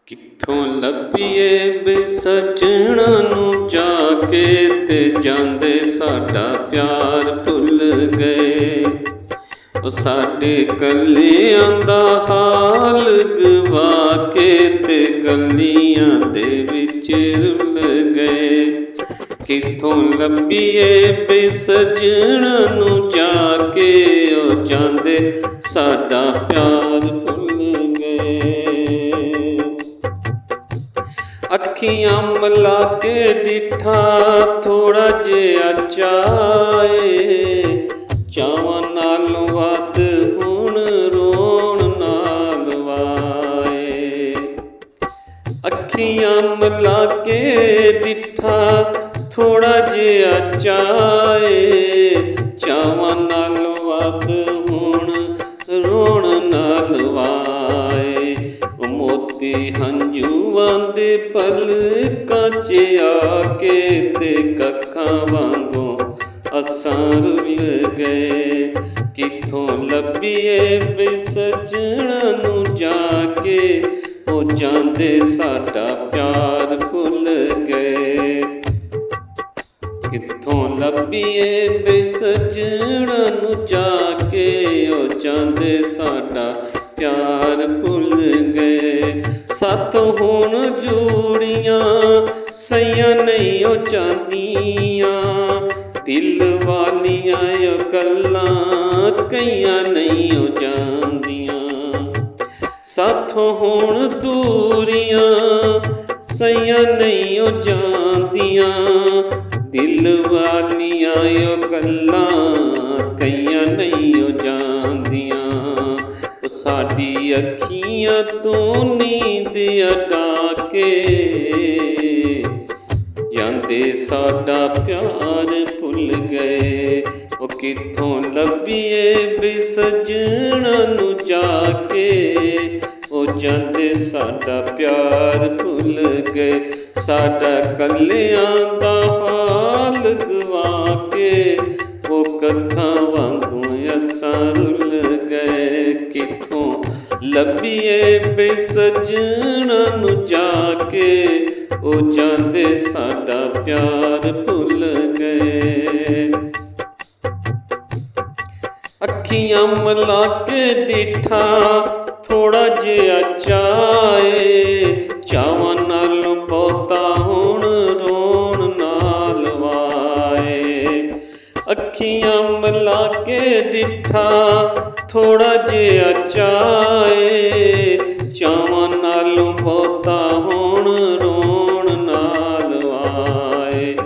ਕਿੱਥੋਂ ਲੱਭੀਏ ਬੇ ਸੱਜਣਾ ਨੂੰ ਜਾ ਕੇ, ਤੇ ਜਾਂਦੇ ਸਾਡਾ ਪਿਆਰ ਭੁੱਲ ਗਏ। ਉਹ ਸਾਡੇ ਕੱਲਿਆਂ ਦਾ ਹਾਲ ਗਵਾ ਕੇ, ਤੇ ਗਲੀਆਂ ਦੇ ਵਿੱਚ ਰੁੱਲ ਗਏ। ਕਿੱਥੋਂ ਲੱਭੀਏ ਬੇ ਸੱਜਣਾ ਨੂੰ ਜਾ ਕੇ, ਉਹ ਜਾਂਦੇ ਸਾਡਾ ਪਿਆਰ ਭੁੱਲ ਗਏ। ਅੱਖੀਆਂ ਮਲਾ ਕੇ ਡਿਠਾ ਥੋੜਾ ਜਿਹਾ ਚਾਏ, ਚਾਵਾਂ ਨਾਲੋਂ ਵੱਧ ਹੁਣ ਰੋਣ ਨਾਲ ਵਾਏ। ਅੱਖੀਆਂ ਮਲਾ ਕੇ ਡਿਠਾ ਥੋੜਾ ਜਿਹਾ ਚਾਏ, ਚਾਵਾਂ ਨਾਲੋਂ ਵੱਧ ਹੁਣ ਰੋਣ ਨਾਲ ਵਾਏ। ਮੋਤੀ ਹੰਝੂਆਂ ਦੇ ਪਲਕਾਂ 'ਚ ਆ ਕੇ, ਤੇ ਕੱਖਾਂ ਵਾਂਗੂ ਅਸਾਂ ਰੁੱਲ ਗਏ। ਕਿੱਥੋਂ ਲੱਭੀਏ ਬੇ ਸੱਜਣਾ ਨੂੰ ਜਾ ਕੇ, ਉਹ ਜਾਂਦੇ ਸਾਡਾ ਪਿਆਰ ਭੁੱਲ ਗਏ। ਕਿੱਥੋਂ ਲੱਭੀਏ ਬੇ ਸੱਜਣਾ ਨੂੰ ਜਾ ਕੇ, ਉਹ ਜਾਂਦੇ ਸਾਡਾ ਪਿਆਰ ਭੁੱਲ ਗਏ। ਸਾਥੋਂ ਹੁਣ ਜੋੜੀਆਂ ਸਈਆਂ ਨਹੀਂ ਉਹ ਜਾਂਦੀਆਂ, ਦਿਲ ਵਾਲੀਆਂ ਉਹ ਗੱਲਾਂ ਕਈਆਂ ਨਹੀਂ ਉਹ ਜਾਂਦੀਆਂ। ਸਾਥੋਂ ਹੁਣ ਦੂਰੀਆਂ ਸਈਆਂ ਨਹੀਂ ਉਹ ਜਾਂਦੀਆਂ, ਦਿਲ ਵਾਲੀਆਂ ਉਹ ਗੱਲਾਂ ਕਈਆਂ ਨਹੀਂ ਉਹ ਜਾਂਦੀਆਂ। ਸਾਡੀ ਅੱਖੀਆਂ ਤੋਂ ਨੀਂਦ ਉਡਾ ਕੇ, ਜਾਂਦੇ ਸਾਡਾ ਪਿਆਰ ਭੁੱਲ ਗਏ। ਉਹ ਕਿੱਥੋਂ ਲੱਭੀਏ ਬੇ ਸੱਜਣਾ ਨੂੰ ਜਾ ਕੇ, ਉਹ ਜਾਂਦੇ ਸਾਡਾ ਪਿਆਰ ਭੁੱਲ ਗਏ। ਸਾਡਾ ਕੱਲਿਆਂ ਦਾ ਹਾਲ ਗਵਾ ਕੇ, ਉਹ ਕੱਖਾਂ ਵਾਂਗੂ ਅਸਾਂ ਰੁੱਲ ਗਏ। ਕਿੱਥੋਂ ਲੱਭੀਏ ਬੇ ਸੱਜਣਾ ਨੂੰ ਜਾ ਕੇ, ਉਹ ਜਾਂਦੇ ਸਾਡਾ ਪਿਆਰ ਭੁੱਲ ਗਏ। ਅੱਖੀਆਂ ਮਲਾ ਕੇ ਡਿਠਾ ਥੋੜਾ ਜਿਹਾ ਚਾਏ, ਚਾਵਾਂ ਨਾਲੋਂ ਬਹੁਤਾ ਹੁਣ ਰੋਣ ਨਾਲ ਵਾਏ। ਅੱਖੀਆਂ ਮਲਾ ਕੇ ਡਿਠਾ ਥੋੜਾ ਜਿਹਾ ਚਾਏ, ਚਾਵਾਂ ਨਾਲੋਂ ਬਹੁਤਾ ਹੁਣ ਰੋਣ ਨਾਲ ਵਾਏ।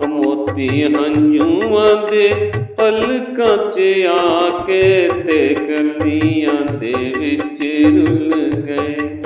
ਮੋਤੀ ਹੰਝੂਆਂ ਦੇ ਪਲਕਾਂ 'ਚ ਆ ਕੇ, ਤੇ ਗਲੀਆਂ ਦੇ ਵਿੱਚ ਰੁੱਲ ਗਏ।